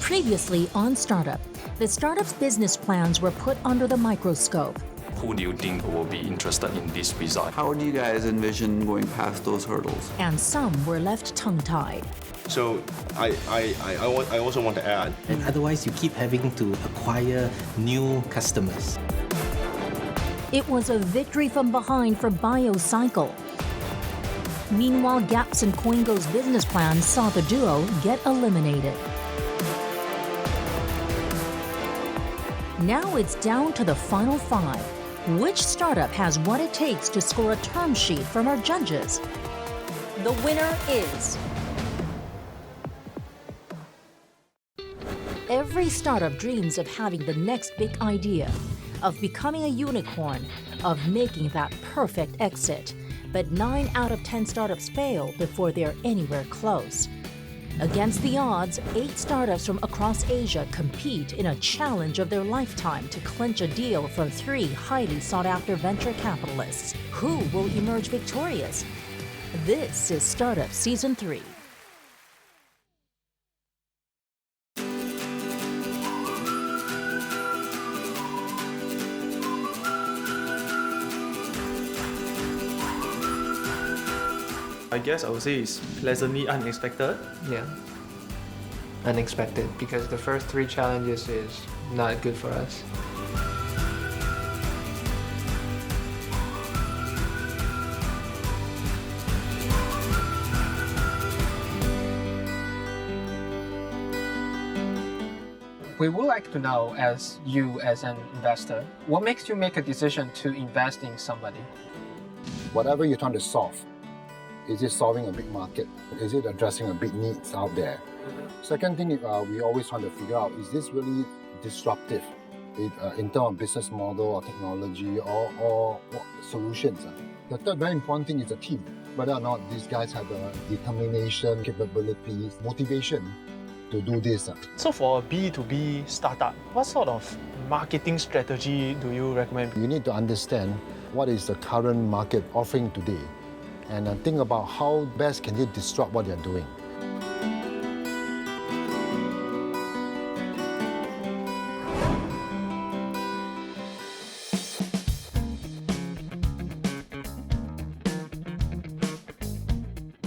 Previously on Startup, the startup's business plans were put under the microscope. Who do you think will be interested in this result? How do you guys envision going past those hurdles? And some were left tongue-tied. So I also want to add. And otherwise, you keep having to acquire new customers. It was a victory from behind for BioCycle. Meanwhile, gaps in Coingo's business plan saw the duo get eliminated. Now it's down to the final five. Which startup has what it takes to score a term sheet from our judges? The winner is... Every startup dreams of having the next big idea, of becoming a unicorn, of making that perfect exit. But 9 out of 10 startups fail before they're anywhere close. Against the odds, 8 startups from across Asia compete in a challenge of their lifetime to clinch a deal from 3 highly sought-after venture capitalists. Who will emerge victorious? This is Startup Season 3. I guess I would say it's pleasantly unexpected. Yeah, unexpected, because the first 3 challenges is not good for us. We would like to know, as an investor, what makes you make a decision to invest in somebody? Whatever you're trying to solve, is it solving a big market? Is it addressing a big needs out there? Second thing, we always want to figure out, is this really disruptive in terms of business model or technology or solutions? The third very important thing is the team. Whether or not these guys have the determination, capabilities, motivation to do this. So for a B2B startup, what sort of marketing strategy do you recommend? You need to understand what is the current market offering today, and think about how best can they disrupt what they're doing.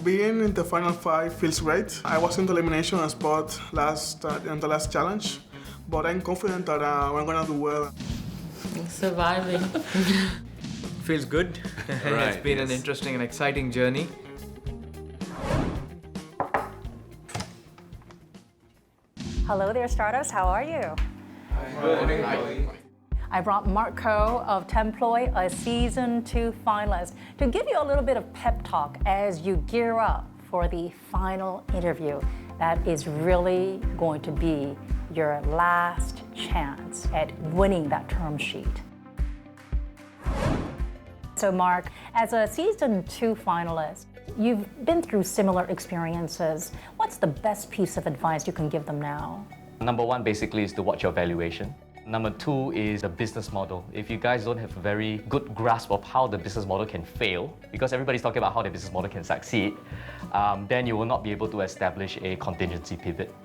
Being in the final 5 feels great. I was in the elimination spot in the last challenge, but I'm confident that we're gonna do well. Surviving. Feels good. Right, it's been an interesting and exciting journey. Hello there, startups. How are you? Good. I brought Mark Koh of Temploy, a Season 2 finalist, to give you a little bit of pep talk as you gear up for the final interview. That is really going to be your last chance at winning that term sheet. So Mark, as a Season 2 finalist, you've been through similar experiences. What's the best piece of advice you can give them now? Number 1 basically is to watch your valuation. Number 2 is the business model. If you guys don't have a very good grasp of how the business model can fail, because everybody's talking about how the business model can succeed, then you will not be able to establish a contingency pivot.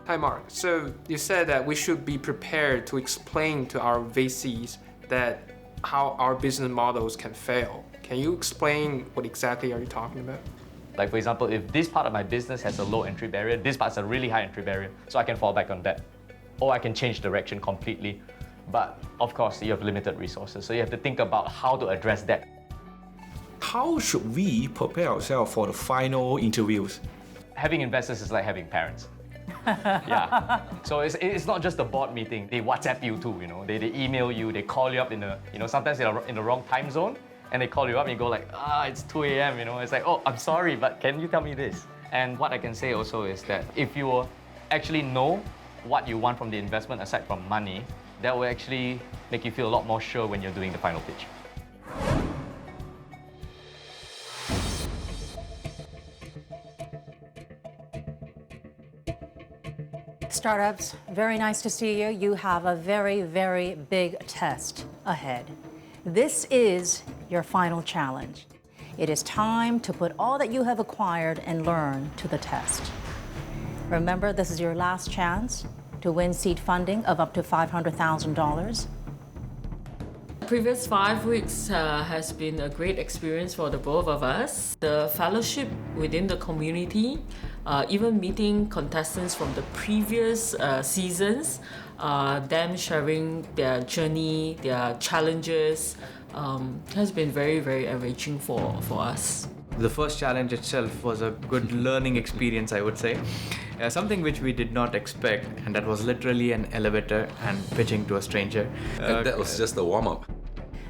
Hi Mark, so you said that we should be prepared to explain to our VCs that how our business models can fail. Can you explain what exactly are you talking about? Like for example, if this part of my business has a low entry barrier, this part's a really high entry barrier, so I can fall back on that. Or I can change direction completely. But of course, you have limited resources, so you have to think about how to address that. How should we prepare ourselves for the final interviews? Having investors is like having parents. Yeah. So it's not just a board meeting. They WhatsApp you too, you know. They email you, they call you up sometimes they're in the wrong time zone, and they call you up and you go like, it's 2 a.m., you know. It's like, oh, I'm sorry, but can you tell me this? And what I can say also is that if you actually know what you want from the investment aside from money, that will actually make you feel a lot more sure when you're doing the final pitch. Startups, very nice to see you. You have a very, very big test ahead. This is your final challenge. It is time to put all that you have acquired and learned to the test. Remember, this is your last chance to win seed funding of up to $500,000. Previous 5 weeks has been a great experience for the both of us. The fellowship within the community, even meeting contestants from the previous seasons, them sharing their journey, their challenges, has been very, very enriching for us. The first challenge itself was a good learning experience, I would say. Something which we did not expect, and that was literally an elevator and pitching to a stranger. That was just a warm-up.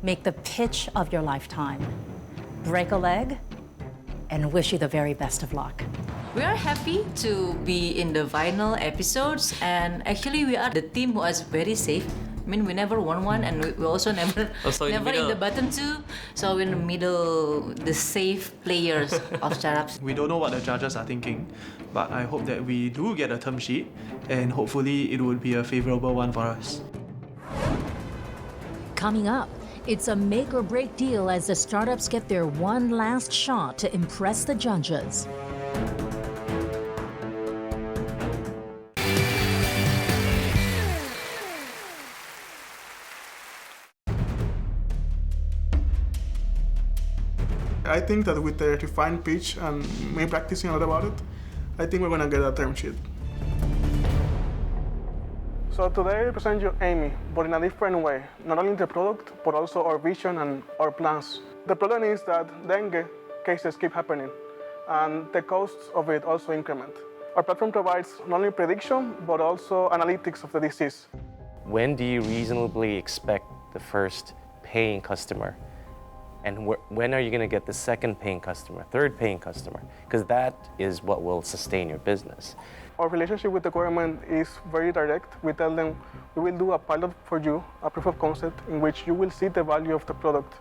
Make the pitch of your lifetime. Break a leg, and wish you the very best of luck. We are happy to be in the final episodes, and actually we are the team who is very safe. I mean, we never won one, and we also never in the bottom two. So we're in the middle, the safe players of startups. We don't know what the judges are thinking, but I hope that we do get a term sheet, and hopefully it would be a favorable one for us. Coming up, it's a make or break deal as the startups get their one last shot to impress the judges. I think that with the refined pitch and me practicing a lot about it, I think we're gonna get a term sheet. So today I present you Amy, but in a different way. Not only the product, but also our vision and our plans. The problem is that dengue cases keep happening, and the costs of it also increment. Our platform provides not only prediction, but also analytics of the disease. When do you reasonably expect the first paying customer? And when are you going to get the second paying customer, third paying customer? Because that is what will sustain your business. Our relationship with the government is very direct. We tell them, we will do a pilot for you, a proof of concept, in which you will see the value of the product.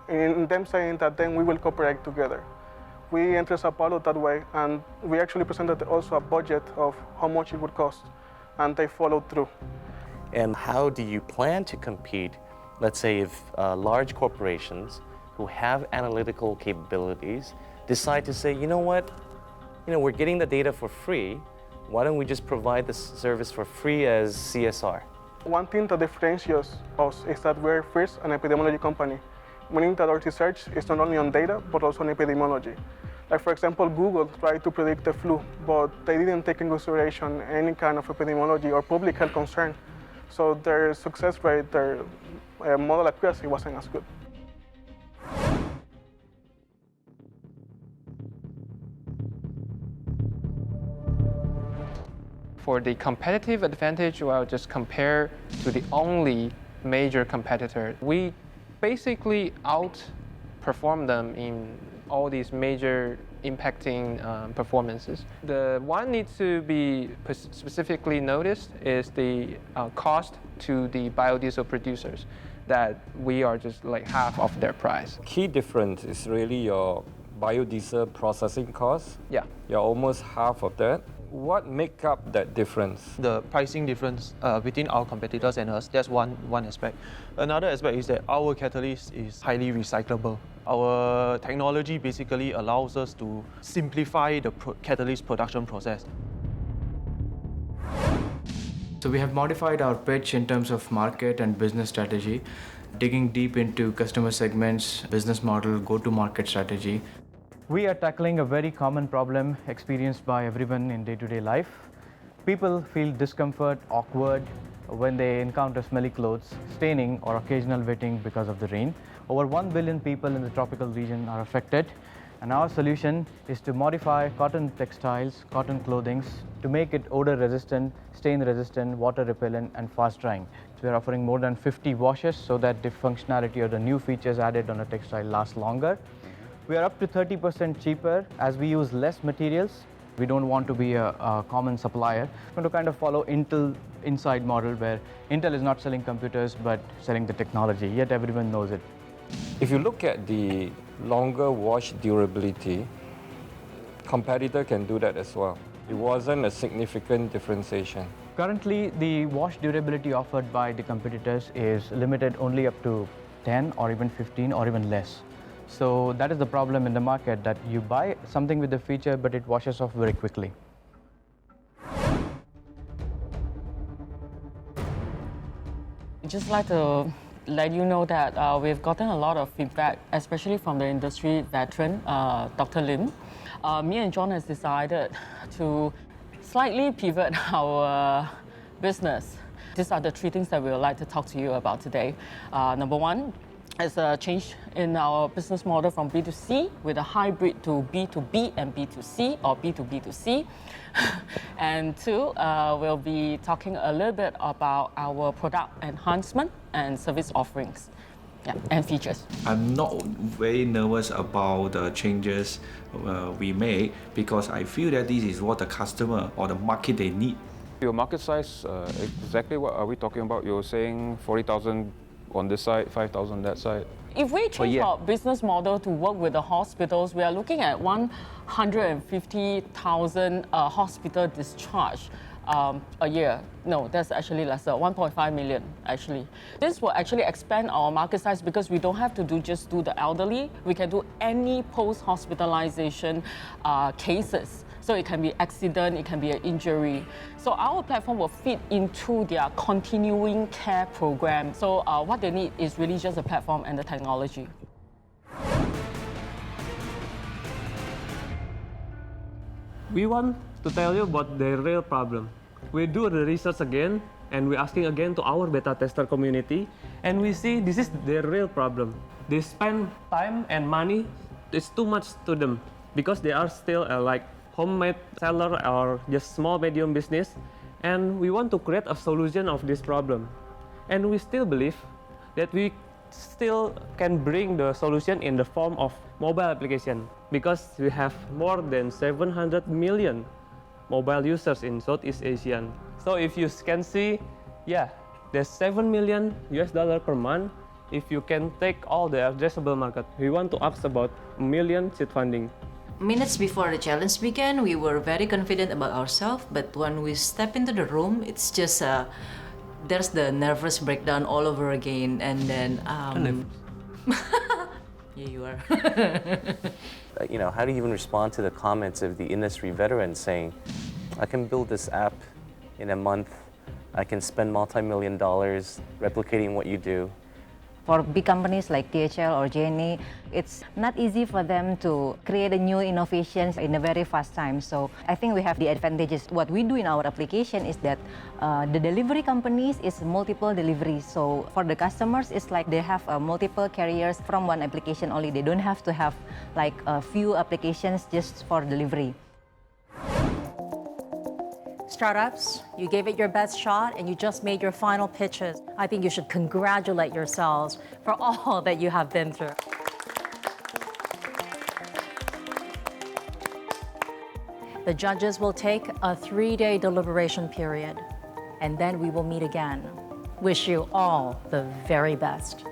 In them saying that then we will cooperate together. We enter Sao Paulo that way, and we actually presented also a budget of how much it would cost, and they followed through. And how do you plan to compete, let's say if large corporations who have analytical capabilities decide to say, you know what, we're getting the data for free, why don't we just provide the service for free as CSR? One thing that differentiates us is that we're first an epidemiology company, meaning that our research is not only on data, but also on epidemiology. Like for example, Google tried to predict the flu, but they didn't take into consideration any kind of epidemiology or public health concern. So their success rate, their model accuracy wasn't as good. For the competitive advantage, I'll just compare to the only major competitor. We basically outperform them in all these major impacting performances. The one needs to be specifically noticed is the cost to the biodiesel producers, that we are just like half of their price. Key difference is really your biodiesel processing cost. Yeah. You're almost half of that. What make up that difference? The pricing difference between our competitors and us, that's one aspect. Another aspect is that our catalyst is highly recyclable. Our technology basically allows us to simplify the catalyst production process. So we have modified our pitch in terms of market and business strategy, digging deep into customer segments, business model, go-to-market strategy. We are tackling a very common problem experienced by everyone in day-to-day life. People feel discomfort, awkward when they encounter smelly clothes, staining or occasional wetting because of the rain. Over 1 billion people in the tropical region are affected, and our solution is to modify cotton textiles, cotton clothing, to make it odor resistant, stain resistant, water repellent and fast drying. So we are offering more than 50 washes so that the functionality or the new features added on a textile lasts longer. We are up to 30% cheaper as we use less materials. We don't want to be a common supplier. We want to kind of follow Intel inside model where Intel is not selling computers but selling the technology, yet everyone knows it. If you look at the longer wash durability, competitor can do that as well. It wasn't a significant differentiation. Currently, the wash durability offered by the competitors is limited only up to 10 or even 15 or even less. So that is the problem in the market, that you buy something with the feature, but it washes off very quickly. I'd just like to let you know that we've gotten a lot of feedback, especially from the industry veteran, Dr. Lim. Me and John has decided to slightly pivot our business. These are the three things that we would like to talk to you about today. Number one is a change in our business model from B2C with a hybrid to B2B and B2C or B2B2C. And two, we'll be talking a little bit about our product enhancement and service offerings, and features. I'm not very nervous about the changes we make because I feel that this is what the customer or the market they need. Your market size, exactly what are we talking about? You're saying 40,000 on this side, 5,000 that side? If we change our business model to work with the hospitals, we are looking at 150,000 hospital discharge a year. No, that's actually lesser, 1.5 million actually. This will actually expand our market size because we don't have to just do the elderly. We can do any post-hospitalization cases. So it can be accident, it can be an injury. So our platform will fit into their continuing care program. So what they need is really just a platform and the technology. We want to tell you about the real problem. We do the research again, and we're asking again to our beta tester community, and we see this is the real problem. They spend time and money, it's too much to them, because they are still like homemade seller or just small medium business, and we want to create a solution of this problem. And we still believe that we still can bring the solution in the form of mobile application because we have more than 700 million mobile users in Southeast Asia. So if you can see, there's $7 million per month. If you can take all the addressable market, we want to ask about $1 million seed funding. Minutes before the challenge began, we were very confident about ourselves, but when we step into the room, it's just there's the nervous breakdown all over again, and then yeah, you are. You know, how do you even respond to the comments of the industry veterans saying, I can build this app in a month, I can spend multi-million dollars replicating what you do? For big companies like DHL or JNE, it's not easy for them to create a new innovations in a very fast time. So I think we have the advantages. What we do in our application is that the delivery companies is multiple deliveries. So for the customers, it's like they have multiple carriers from one application only. They don't have to have like a few applications just for delivery. Startups, you gave it your best shot and you just made your final pitches. I think you should congratulate yourselves for all that you have been through. The judges will take a 3-day deliberation period, and then we will meet again. Wish you all the very best.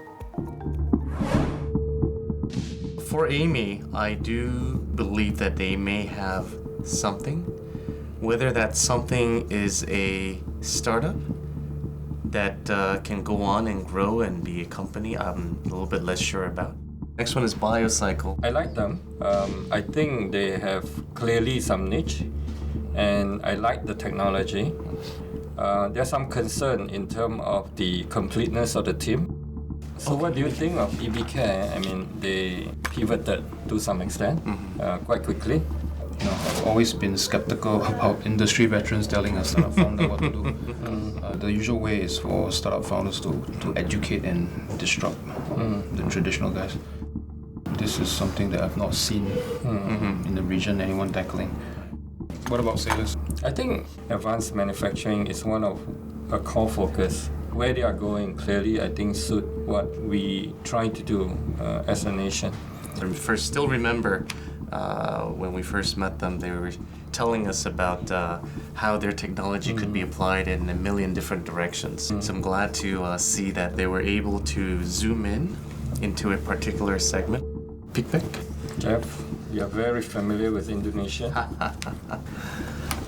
For Amy, I do believe that they may have something. Whether that something is a startup that can go on and grow and be a company, I'm a little bit less sure about. Next one is BioCycle. I like them. I think they have clearly some niche, and I like the technology. There's some concern in terms of the completeness of the team. So what do you think of EB Care? I mean, they pivoted to some extent quite quickly. You know, I've always been skeptical about industry veterans telling a startup founder what to do. The usual way is for startup founders to educate and disrupt the traditional guys. This is something that I've not seen in the region anyone tackling. What about sailors? I think advanced manufacturing is one of a core focus. Where they are going clearly, I think, suit what we try to do as a nation. I still remember when we first met them, they were telling us about how their technology could be applied in a million different directions. So I'm glad to see that they were able to zoom in into a particular segment. Pick. Jeff, you're very familiar with Indonesia.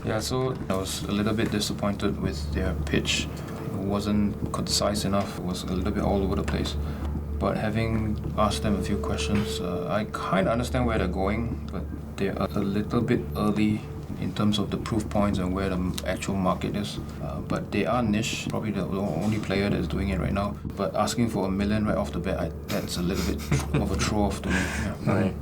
Yeah, so I was a little bit disappointed with their pitch. It wasn't concise enough. It was a little bit all over the place. But having asked them a few questions, I kind of understand where they're going, but they're a little bit early in terms of the proof points and where the actual market is. But they are niche, probably the only player that's doing it right now. But asking for $1 million right off the bat, that's a little bit of a throw off to me. Yeah. Right.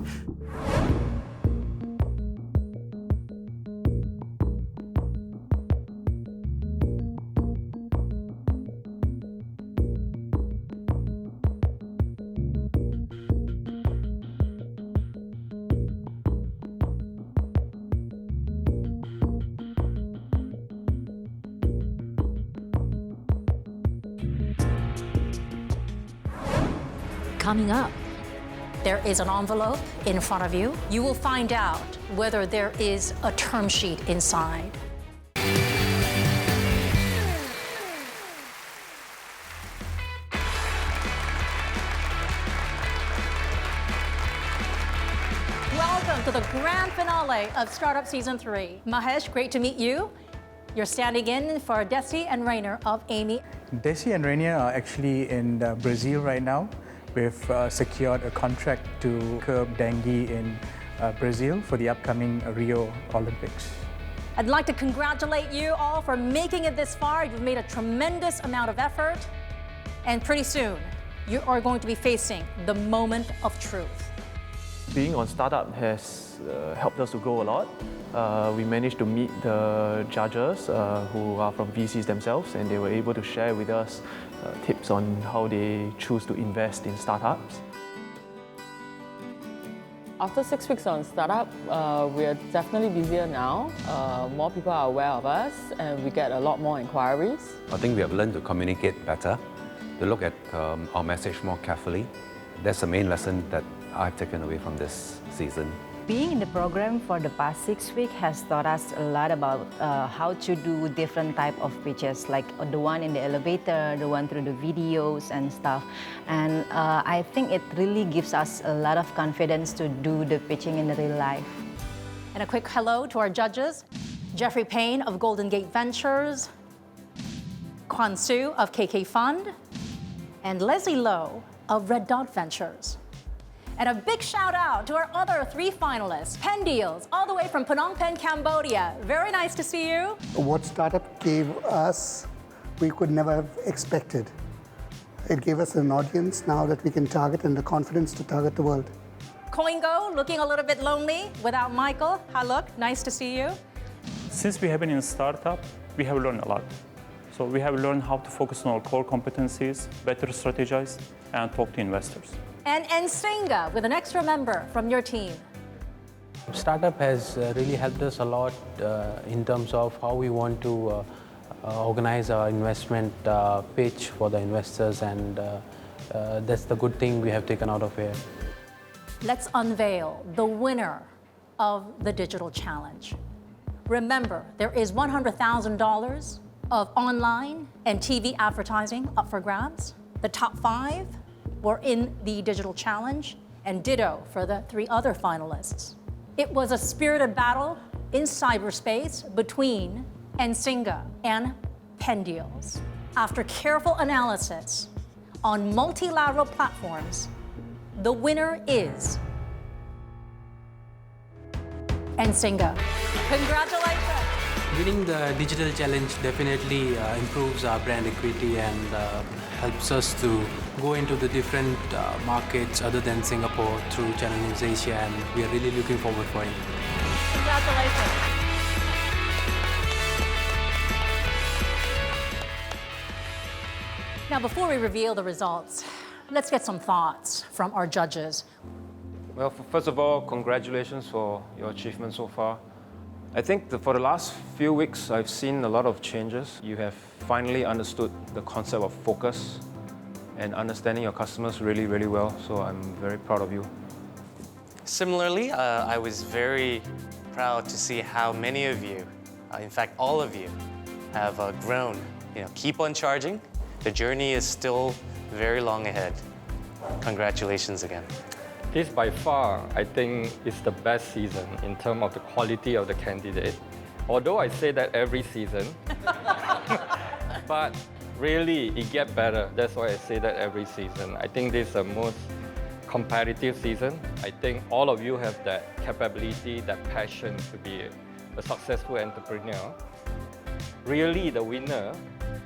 Coming up, there is an envelope in front of you. You will find out whether there is a term sheet inside. Welcome to the grand finale of Startup Season 3. Mahesh, great to meet you. You're standing in for Desi and Rainer of Amy. Desi and Rainer are actually in Brazil right now. We've secured a contract to curb dengue in Brazil for the upcoming Rio Olympics. I'd like to congratulate you all for making it this far. You've made a tremendous amount of effort. And pretty soon, you are going to be facing the moment of truth. Being on startup has helped us to grow a lot. We managed to meet the judges who are from VCs themselves, and they were able to share with us tips on how they choose to invest in startups. After 6 weeks on startup, we are definitely busier now. More people are aware of us, and we get a lot more inquiries. I think we have learned to communicate better, to look at our message more carefully. That's the main lesson that I've taken away from this season. Being in the program for the past 6 weeks has taught us a lot about how to do different type of pitches, like the one in the elevator, the one through the videos and stuff. And I think it really gives us a lot of confidence to do the pitching in real life. And a quick hello to our judges, Jeffrey Payne of Golden Gate Ventures, Kwan Su of KK Fund, and Leslie Lowe of Red Dot Ventures. And a big shout out to our other 3 finalists, Pen Deals, all the way from Phnom Penh, Cambodia. Very nice to see you. What startup gave us, we could never have expected. It gave us an audience now that we can target and the confidence to target the world. Coingo, looking a little bit lonely without Michael. Hi, look, nice to see you. Since we have been in startup, we have learned a lot. So we have learned how to focus on our core competencies, better strategize, and talk to investors. And Nsinga with an extra member from your team. Startup has really helped us a lot in terms of how we want to organize our investment pitch for the investors, and that's the good thing we have taken out of here. Let's unveil the winner of the digital challenge. Remember, there is $100,000 of online and TV advertising up for grabs. The top 5 were in the digital challenge, and ditto for the 3 other finalists. It was a spirited battle in cyberspace between Nsinga and Pen Deals. After careful analysis on multilateral platforms, the winner is Nsinga. Congratulations. Winning the digital challenge definitely improves our brand equity and helps us to go into the different markets other than Singapore through Channel NewsAsia, and we are really looking forward for it. Congratulations. Now, before we reveal the results, let's get some thoughts from our judges. Well, first of all, congratulations for your achievement so far. I think for the last few weeks, I've seen a lot of changes. You have finally understood the concept of focus and understanding your customers really, really well. So I'm very proud of you. Similarly, I was very proud to see how many of you, in fact, all of you, have grown. Keep on charging. The journey is still very long ahead. Congratulations again. This by far, I think, is the best season in terms of the quality of the candidate. Although I say that every season, but really it gets better. That's why I say that every season. I think this is the most competitive season. I think all of you have that capability, that passion to be a successful entrepreneur, really the winner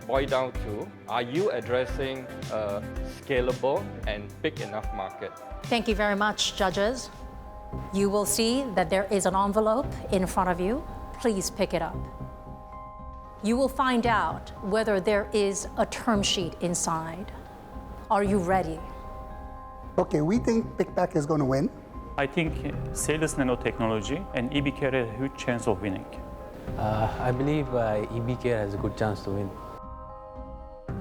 boils down to, are you addressing a scalable and big enough market? Thank you very much, judges. You will see that there is an envelope in front of you. Please pick it up. You will find out whether there is a term sheet inside. Are you ready? Okay, we think PickPack is going to win. I think Salus Nanotechnology and EBK have a huge chance of winning. I believe EBK has a good chance to win.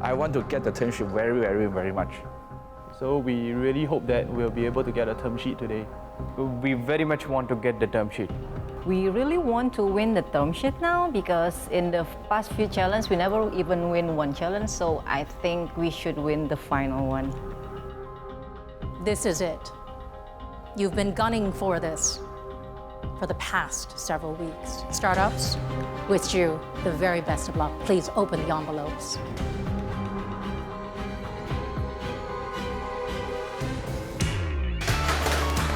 I want to get the term sheet very much. So we really hope that we'll be able to get a term sheet today. We very much want to get the term sheet. We really want to win the term sheet now because in the past few challenges, we never even win one challenge. So I think we should win the final one. This is it. You've been gunning for this for the past several weeks. Startups, wish you the very best of luck. Please open the envelopes.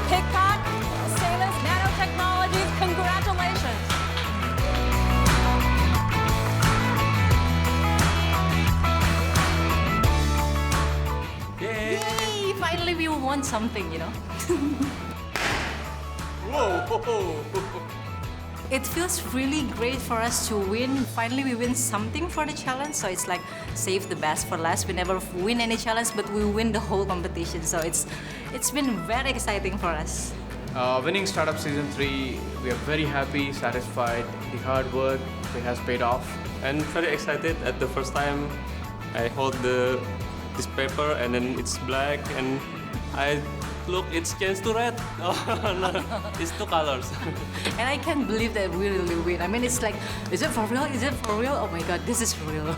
PickPack, Salus Nanotechnologies, congratulations. Yay! Finally, we won something, you know. Whoa! It feels really great for us to win. Finally, we win something for the challenge. So it's like save the best for last. We never win any challenge, but we win the whole competition. So it's been very exciting for us. Winning Startup Season 3, we are very happy, satisfied. The hard work, it has paid off. And very excited at the first time I hold this paper and then it's black and I look, it's changed to red. Oh no, it's two colors. And I can't believe that we really win. I mean, it's like, is it for real? Is it for real? Oh my God, this is real.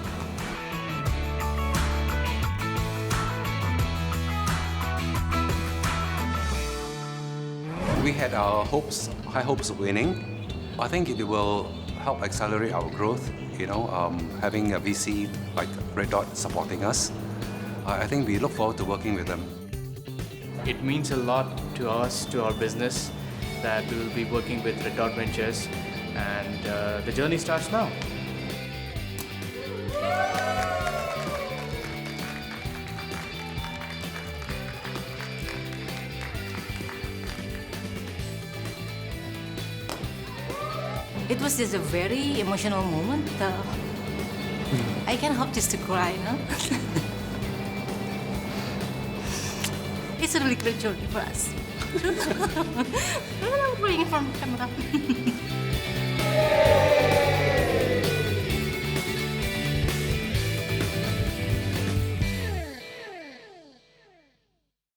We had our high hopes of winning. I think it will help accelerate our growth, having a VC like Red Dot supporting us. I think we look forward to working with them. It means a lot to us, to our business, that we will be working with Red Dot Ventures, and the journey starts now. It was just a very emotional moment. I can't help just to cry, no? It's a really great journey for us. I'm crying in front of the camera.